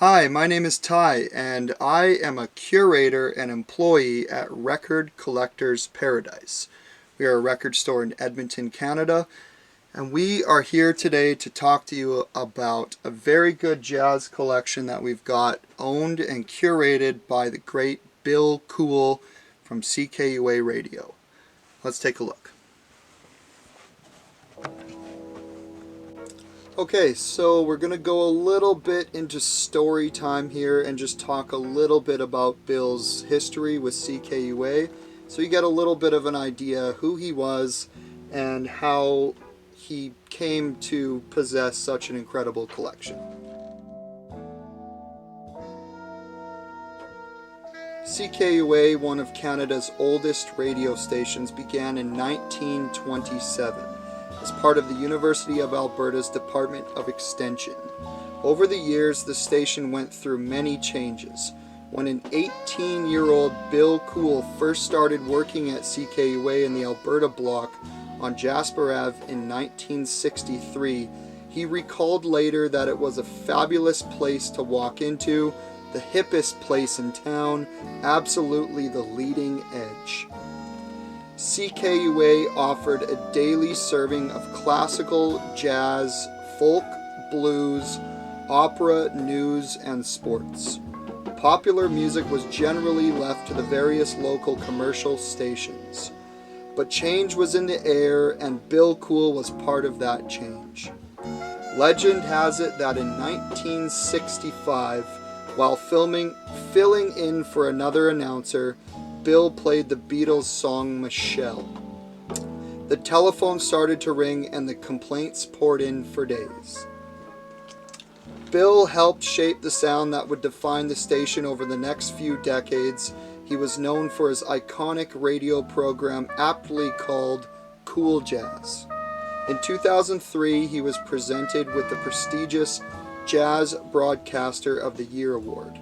Hi, my name is Ty, and I am a curator and employee at Record Collectors Paradise. We are a record store in Edmonton, Canada, and we are here today to talk to you about a very good jazz collection that we've got owned and curated by the great Bill Coull from CKUA Radio. Let's take a look. Okay, so we're going to go a little bit into story time here and just talk a little bit about Bill's history with CKUA, so you get a little bit of an idea who he was and how he came to possess such an incredible collection. CKUA, one of Canada's oldest radio stations, began in 1927. as part of the University of Alberta's Department of Extension. Over the years, the station went through many changes. When an 18-year-old Bill Coull first started working at CKUA in the Alberta block on Jasper Ave in 1963, he recalled later that it was a fabulous place to walk into, the hippest place in town, absolutely the leading edge. CKUA offered a daily serving of classical, jazz, folk, blues, opera, news, and sports. Popular music was generally left to the various local commercial stations. But change was in the air, and Bill Coull was part of that change. Legend has it that in 1965, while filling in for another announcer, Bill played the Beatles' song Michelle. The telephone started to ring and the complaints poured in for days. Bill helped shape the sound that would define the station over the next few decades. He was known for his iconic radio program aptly called Coull Jazz. In 2003, he was presented with the prestigious Jazz Broadcaster of the Year award.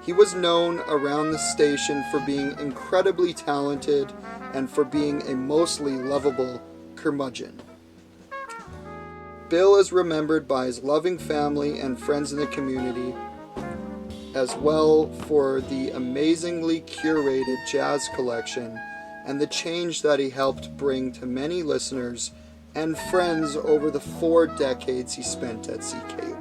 He was known around the station for being incredibly talented and for being a mostly lovable curmudgeon. Bill is remembered by his loving family and friends in the community, as well for the amazingly curated jazz collection and the change that he helped bring to many listeners and friends over the 4 decades he spent at CKUA.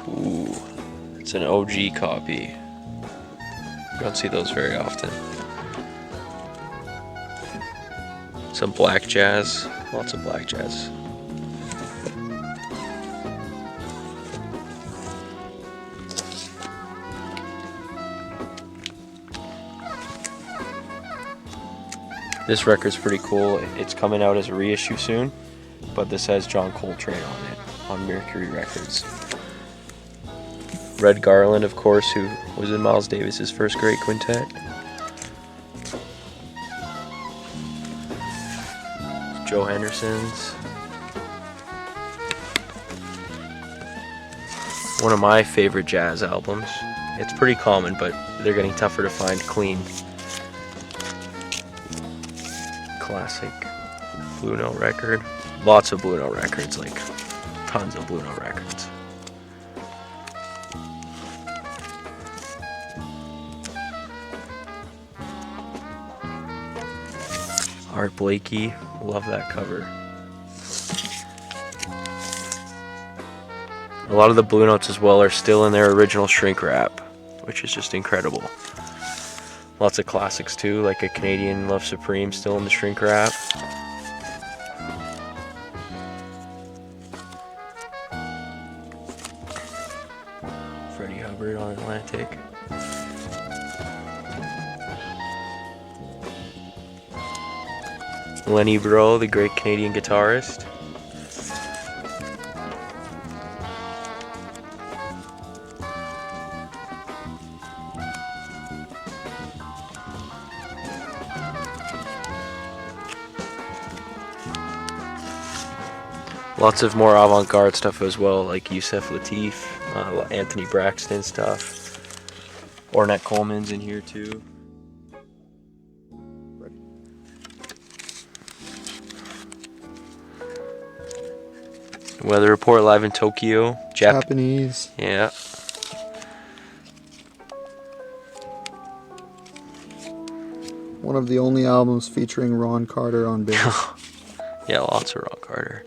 Ooh, it's an OG copy. You don't see those very often. Some black jazz, lots of black jazz. This record's pretty cool. It's coming out as a reissue soon, but this has John Coltrane on it, on Mercury Records. Red Garland, of course, who was in Miles Davis's first great quintet. Joe Henderson's. One of my favorite jazz albums. It's pretty common, but they're getting tougher to find clean. Classic Blue Note record. Lots of Blue Note records, like tons of Blue Note records. Art Blakey, love that cover. A lot of the Blue Notes as well are still in their original shrink wrap, which is just incredible. Lots of classics too, like A Canadian Love Supreme still in the shrink wrap. Freddie Hubbard on Atlantic. Lenny Breau, the great Canadian guitarist. Lots of more avant-garde stuff as well, like Yusef Lateef, Anthony Braxton stuff. Ornette Coleman's in here too. Weather Report live in Tokyo. Japanese. Yeah. One of the only albums featuring Ron Carter on bass. Yeah, lots of Ron Carter.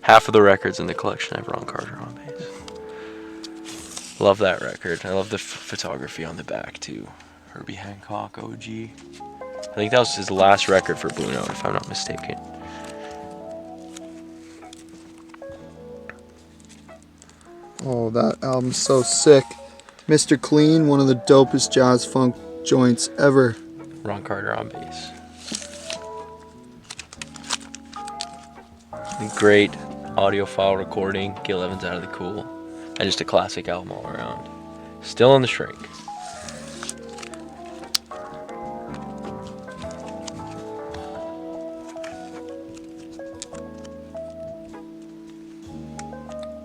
Half of the records in the collection have Ron Carter on bass. Love that record. I love the photography on the back too. Herbie Hancock, OG. I think that was his last record for Blue Note, if I'm not mistaken. Oh, that album's so sick. Mr. Clean, one of the dopest jazz funk joints ever. Ron Carter on bass. Great audiophile recording. Gil Evans out of the Coull. And just a classic album all around. Still on the shrink.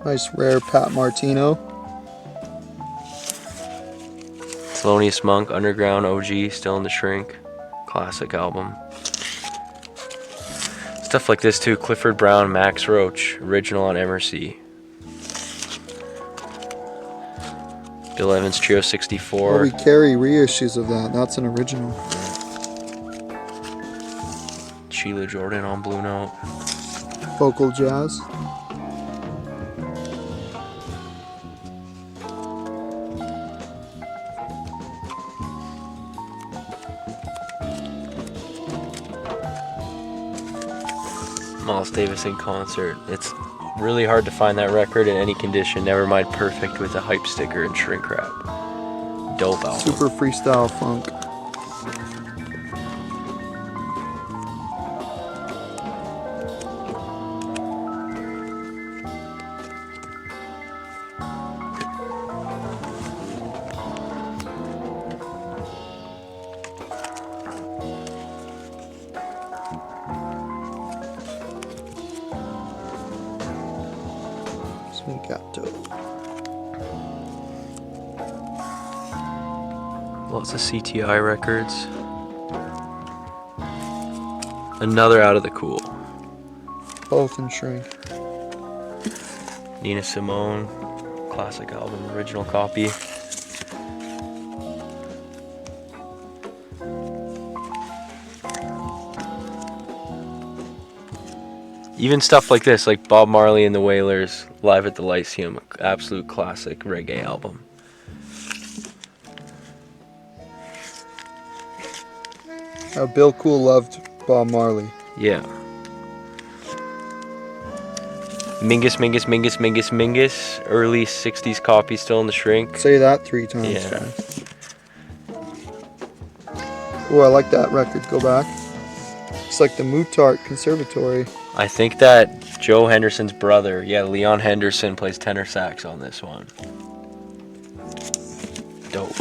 Nice rare Pat Martino. Thelonious Monk, Underground, OG, still in the shrink. Classic album. Stuff like this too. Clifford Brown, Max Roach, original on MRC. Bill Evans Trio 64. Oh, we carry reissues of that. That's an original. Sheila Jordan on Blue Note. Coull Jazz. Miles Davis in concert. It's really hard to find that record in any condition, never mind perfect, with a hype sticker and shrink wrap. Dope album. Super freestyle funk. Lots of CTI records. Another out of the Coull. Both in shrink. Nina Simone, classic album, original copy. Even stuff like this, like Bob Marley and the Wailers, Live at the Lyceum, absolute classic reggae album. Bill Coull loved Bob Marley. Yeah. Mingus, Mingus, Mingus, Mingus, Mingus. Early 60s copy still in the shrink. Say that 3 times. Yeah. Oh, I like that record. Go back. It's like the Moutart Conservatory. I think that Joe Henderson's brother, Leon Henderson, plays tenor sax on this one. Dope.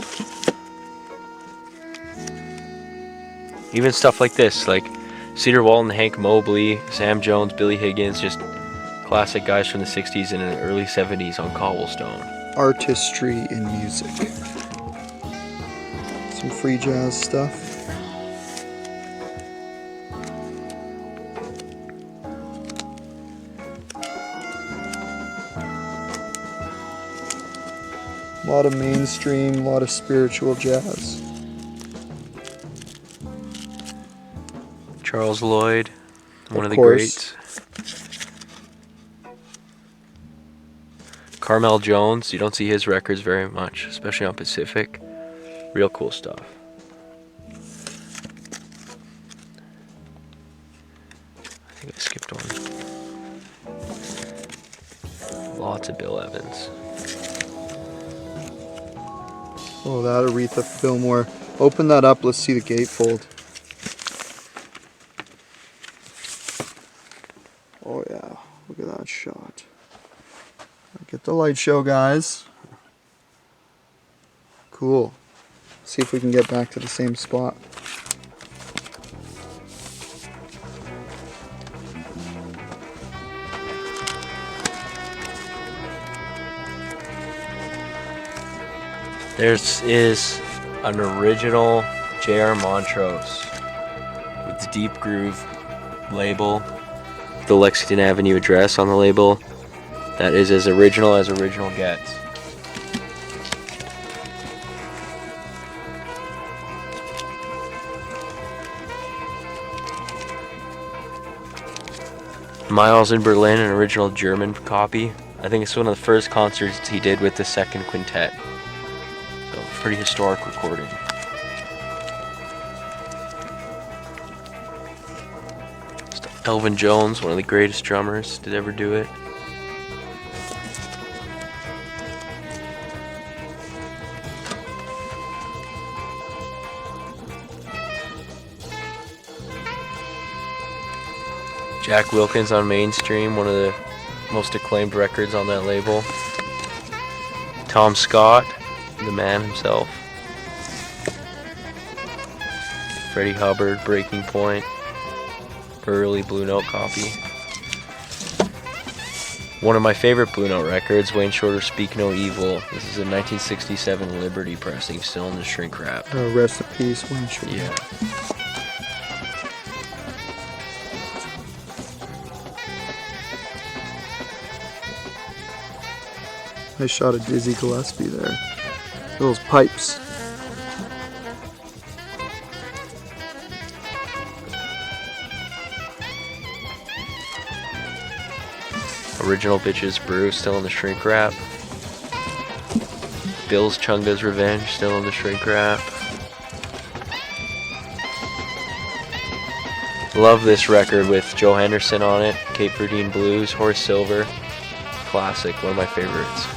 Even stuff like this, like Cedar Walton, Hank Mobley, Sam Jones, Billy Higgins, just classic guys from the 60s and the early 70s on Cobblestone. Artistry in music. Some free jazz stuff. A lot of mainstream, a lot of spiritual jazz. Charles Lloyd, one of the course. greats. Carmel Jones, you don't see his records very much, especially on Pacific. Real cool stuff. I think I skipped one. Lots of Bill Evans. Oh, that Aretha Fillmore. Open that up, let's see the gatefold. Oh yeah, look at that shot. Get the light show, guys. Cool. See if we can get back to the same spot. There is an original J.R. Montrose with the Deep Groove label, the Lexington Avenue address on the label. That is as original gets. Miles in Berlin, an original German copy. I think it's one of the first concerts he did with the second quintet. So, pretty historic recording. Elvin Jones, one of the greatest drummers to ever do it. Jack Wilkins on Mainstream, one of the most acclaimed records on that label. Tom Scott, the man himself. Freddie Hubbard, Breaking Point. Early Blue Note copy. One of my favorite Blue Note records, Wayne Shorter's Speak No Evil. This is a 1967 Liberty pressing, still in the shrink wrap. Rest in peace, Wayne Shorter. Yeah. Nice shot of Dizzy Gillespie there. Those pipes. Original Bitches Brew, still in the shrink wrap. Bill's Chunga's Revenge, still in the shrink wrap. Love this record with Joe Henderson on it. Cape Verdean Blues, Horace Silver. Classic, one of my favorites.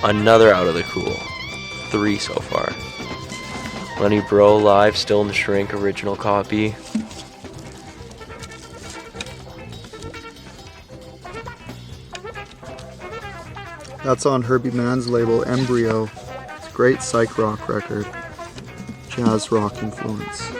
Another Out of the Coull. 3 so far. Lenny Bro live, still in the shrink, original copy. That's on Herbie Mann's label, Embryo. It's a great psych rock record. Jazz rock influence.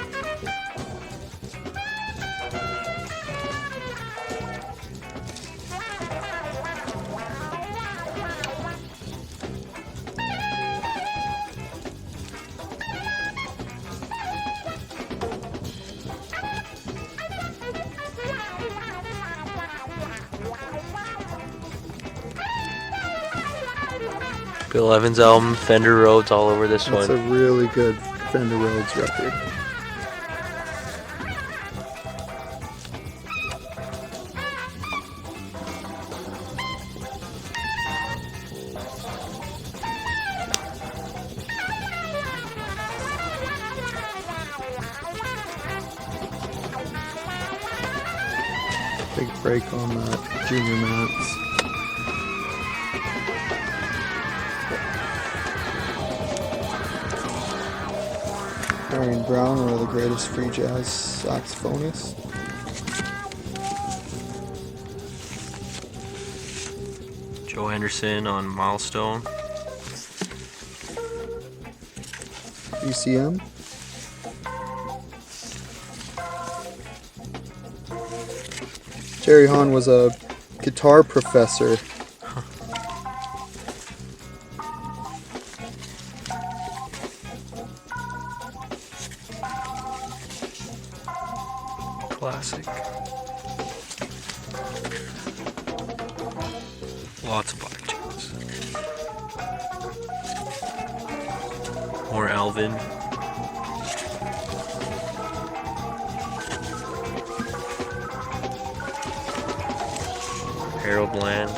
Bill Evans' album, Fender Rhodes, all over this That's one. a really good Fender Rhodes record. Big break on that Junior Mats. Marion Brown, one of the greatest free jazz saxophonists. Joe Henderson on Milestone. ECM. Jerry Hahn was a guitar professor. Classic. Lots of black tunes. More Alvin. Harold Land.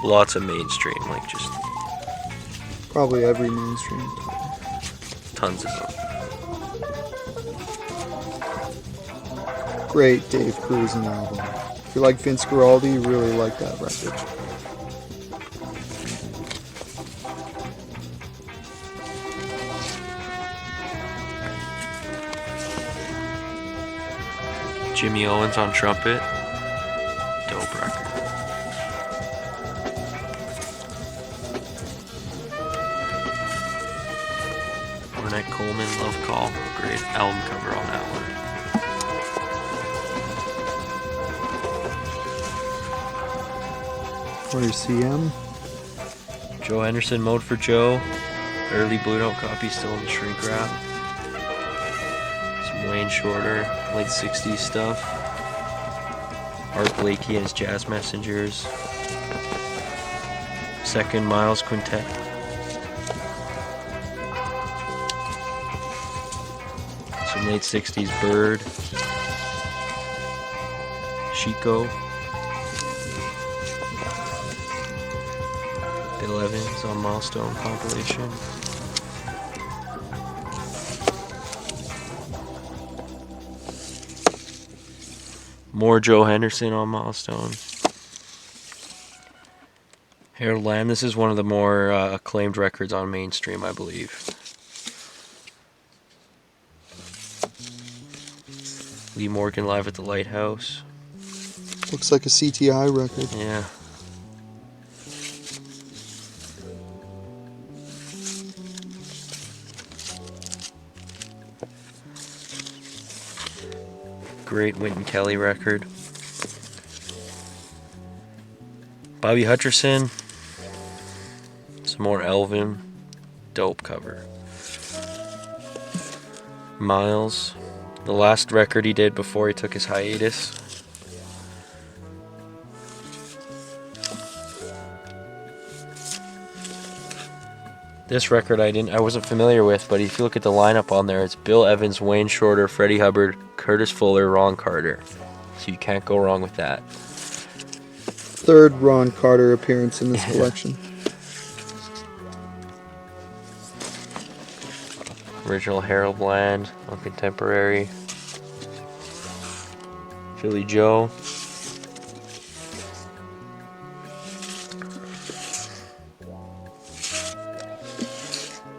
Lots of mainstream, like just Probably every mainstream. tons of them. Great Dave Cruisen album. If you like Vince Guaraldi, you really like that record. Jimmy Owens on trumpet. Dope record. Ornette Coleman, Love Call. Great album cover on that one. Or your CM. Joe Henderson, Mode for Joe. Early Blue Note copy still in the shrink wrap. Some Wayne Shorter, late 60s stuff. Art Blakey and his Jazz Messengers. Second Miles Quintet. Some late 60s Bird. Chico. Bill Evans on Milestone compilation. More Joe Henderson on Milestone. Harold Lamb, this is one of the more acclaimed records on Mainstream, I believe. Lee Morgan live at the Lighthouse. Looks like a CTI record. Yeah. Great Wynton Kelly record. Bobby Hutcherson. Some more Elvin. Dope cover. Miles. The last record he did before he took his hiatus. This record I wasn't familiar with, but if you look at the lineup on there, it's Bill Evans, Wayne Shorter, Freddie Hubbard, Curtis Fuller, Ron Carter. So you can't go wrong with that. Third Ron Carter appearance in this collection. Original Harold Land on Contemporary. Philly Joe.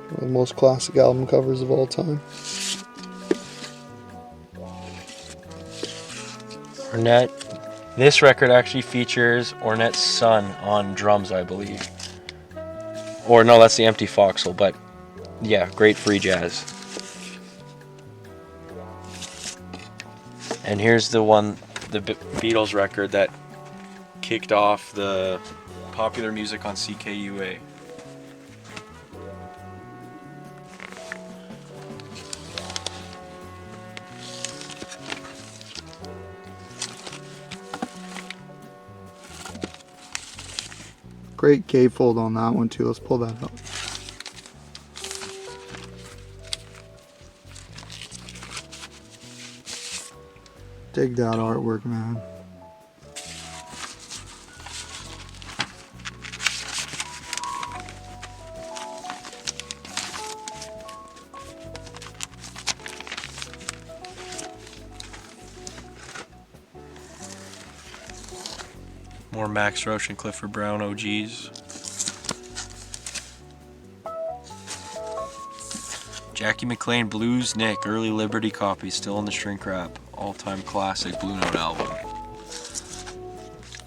One of the most classic album covers of all time. Ornette. This record actually features Ornette's son on drums, I believe. Or no, that's the Empty Foxhole, but yeah, great free jazz. And here's the one, the Beatles record that kicked off the popular music on CKUA. Great gatefold on that one too. Let's pull that up. Dig that artwork, man. More Max Roach and Clifford Brown OGs. Jackie McLean Blues Nick, early Liberty copy, still in the shrink wrap. All-time classic Blue Note album.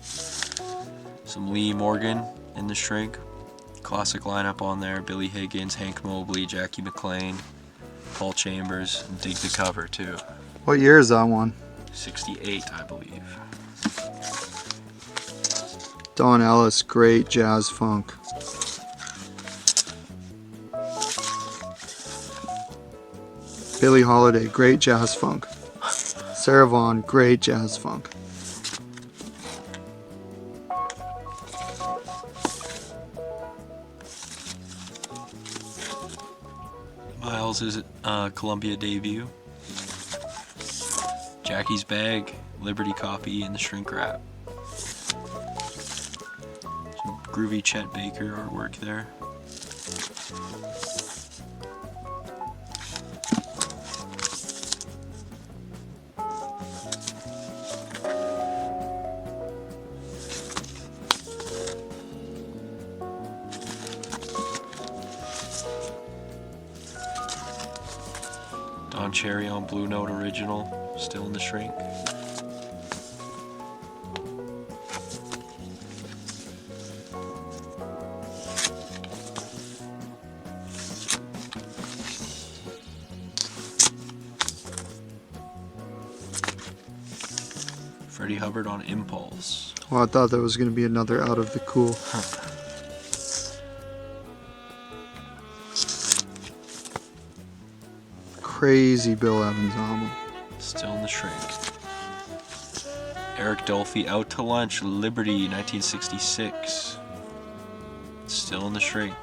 Some Lee Morgan in the shrink. Classic lineup on there. Billy Higgins, Hank Mobley, Jackie McLean, Paul Chambers. And dig the cover too. What year is that one? 68, I believe. Don Ellis, great jazz funk. Billie Holiday, great jazz funk. Sarah Vaughan, great jazz funk. Miles' Columbia debut. Jackie's Bag, Liberty copy in the shrink wrap. Some groovy Chet Baker artwork there. Don Cherry on Blue Note original, still in the shrink. Freddie Hubbard on Impulse. Well, I thought that was going to be another out of the Coull. crazy Bill Evans album. Still in the shrink. Eric Dolphy, Out to Lunch, Liberty, 1966. Still in the shrink.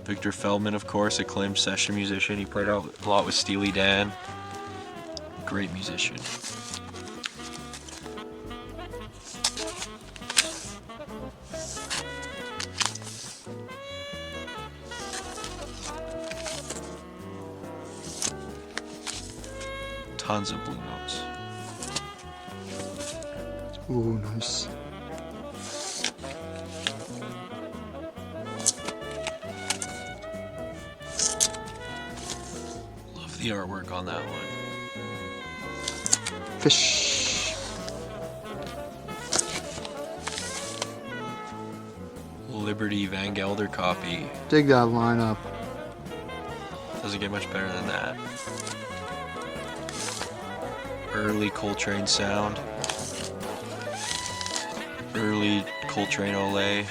Victor Feldman, of course, acclaimed session musician. He played out a lot with Steely Dan. Great musician. Tons of Blue Notes. Ooh, nice. Love the artwork on that one. Fish. Liberty Van Gelder copy. Dig that lineup. Doesn't get much better than that. Early Coltrane sound. Early Coltrane Olay.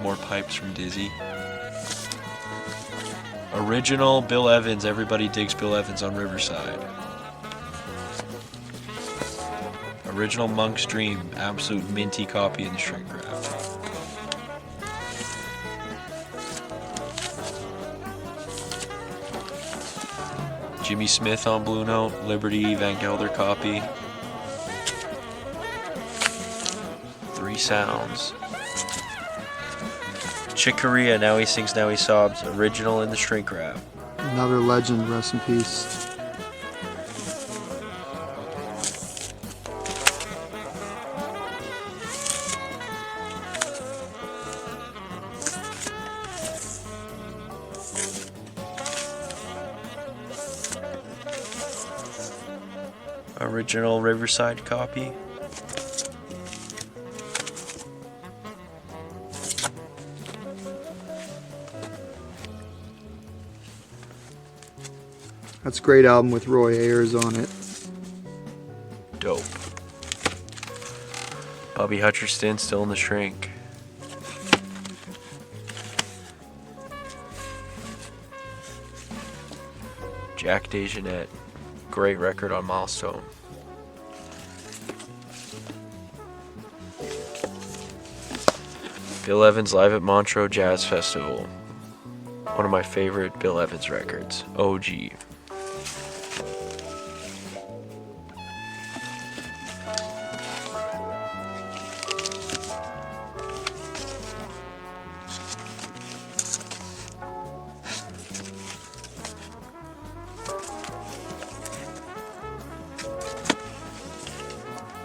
More pipes from Dizzy. Original Bill Evans. Everybody digs Bill Evans on Riverside. Original Monk's Dream. Absolute minty copy in the shrink wrap. Jimmy Smith on Blue Note, Liberty Van Gelder copy. 3 sounds. Chick Corea, Now He Sings, Now He Sobs, original in the shrink wrap. Another legend, rest in peace. Original Riverside copy. That's a great album with Roy Ayers on it. Dope. Bobby Hutcherson, Still in the Shrink. Jack DeJohnette, great record on Milestone. Bill Evans live at Montreux Jazz Festival. One of my favorite Bill Evans records. OG.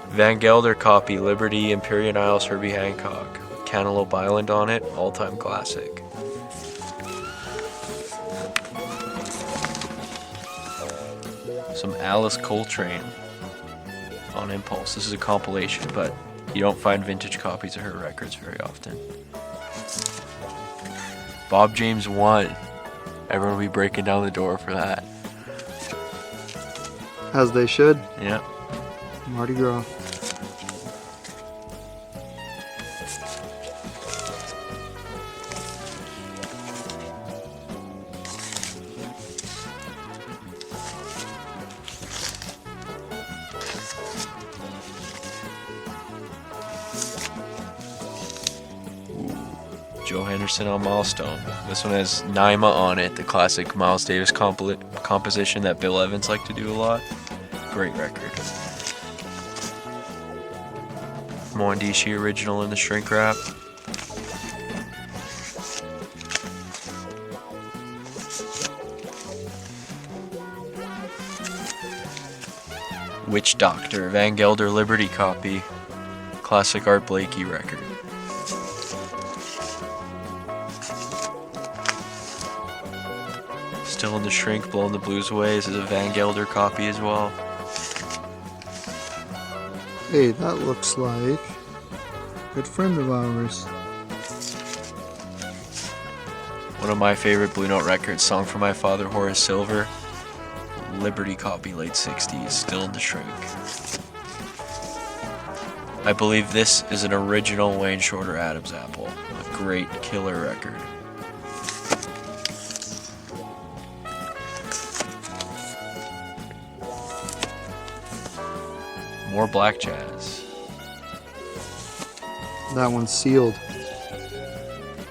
Van Gelder copy, Liberty, Imperial Isles, Herbie Hancock. Cantaloupe Island on it, all-time classic. Some Alice Coltrane on Impulse. This is a compilation, but you don't find vintage copies of her records very often. Bob James 1. Everyone will be breaking down the door for that. As they should. Yeah. Mardi Gras. Joe Henderson on Milestone. This one has Naima on it, the classic Miles Davis composition that Bill Evans liked to do a lot. Great record. Moandishi original in the shrink wrap. Witch Doctor, Van Gelder Liberty copy. Classic Art Blakey record. Still in the Shrink, Blowing the Blues Away. This is a Van Gelder copy as well. Hey, that looks like a good friend of ours. One of my favorite Blue Note records, Song for My Father, Horace Silver. Liberty copy, late 60s, still in the Shrink. I believe this is an original Wayne Shorter Adams apple. great killer record. More Black Jazz. That one's sealed.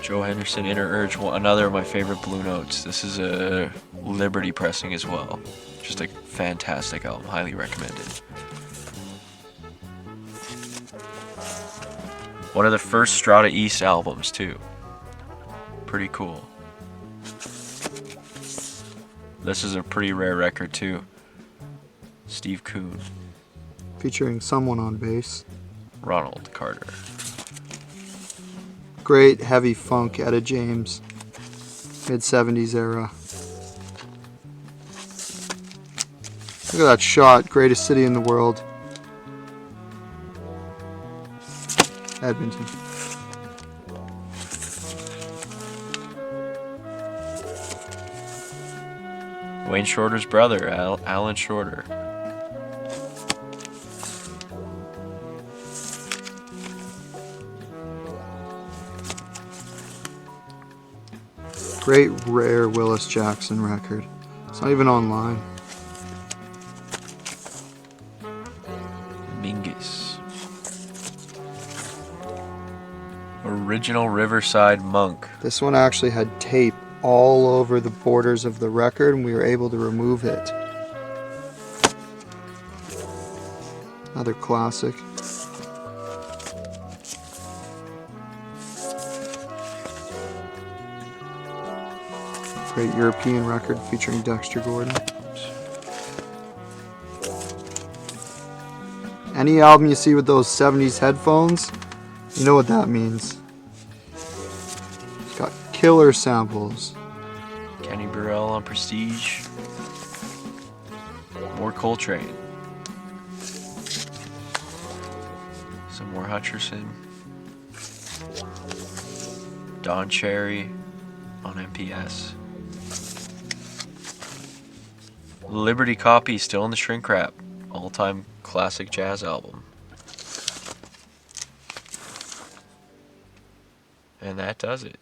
Joe Henderson, Inner Urge, another of my favorite Blue Notes. This is a Liberty pressing as well. Just a fantastic album, highly recommended. One of the first Strata East albums too. Pretty cool. This is a pretty rare record too. Steve Kuhn. Featuring someone on bass. Ronald Carter. Great heavy funk, Etta James. Mid-70s era. Look at that shot. Greatest city in the world. Edmonton. Wayne Shorter's brother, Alan Shorter. Great rare Willis Jackson record. It's not even online. Mingus. Original Riverside Monk. This one actually had tape all over the borders of the record, and we were able to remove it. Another classic. Great European record featuring Dexter Gordon. Any album you see with those 70s headphones, you know what that means. It's got killer samples. Kenny Burrell on Prestige. More Coltrane. Some more Hutcherson. Don Cherry on MPS. Liberty Copy still in the shrink wrap. All-time classic jazz album. And that does it.